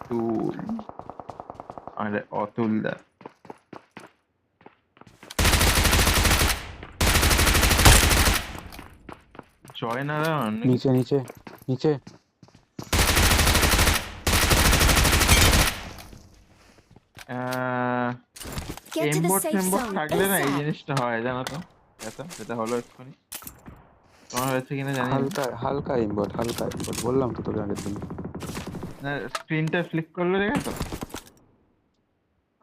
অতুল আরে অতুল দা জয়নারায়ণ নিচে নিচে নিচে Get to the এমবোর্ড safe ফেমবোর্ড zone থাকলে না এই ASAP. জিনিসটা হয় জানো তো যেটা হলো এক্ষুনি তোমার হয়েছে কিনা জানি না হালকা হালকা ইমবট বললাম তো তোকে আগের দিন। না স্ক্রিনটা ফ্লিক করলে দেখেছো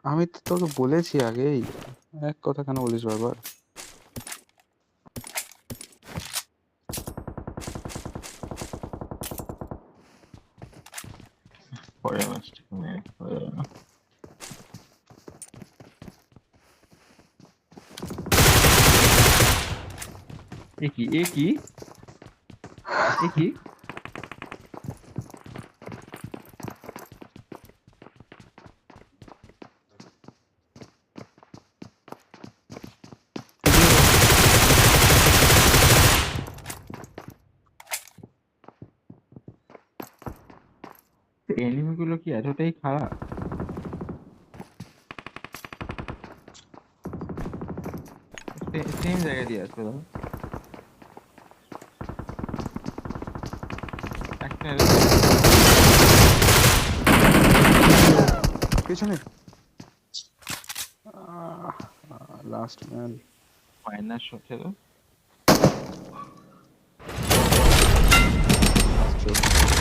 আমি তো তোকে বলেছি আগেই, এক কথা কেন বলিস বারবার? পরে মাসটা হয়ে যাবে না এ কি এ কি এ কি এনিমি গুলো কি এতটাই খারাপ সেম জায়গায় দিয়ে আসবে দাদা একটা পেছনে লাস্ট ম্যান। মাইনাস হচ্ছে তো লাস্ট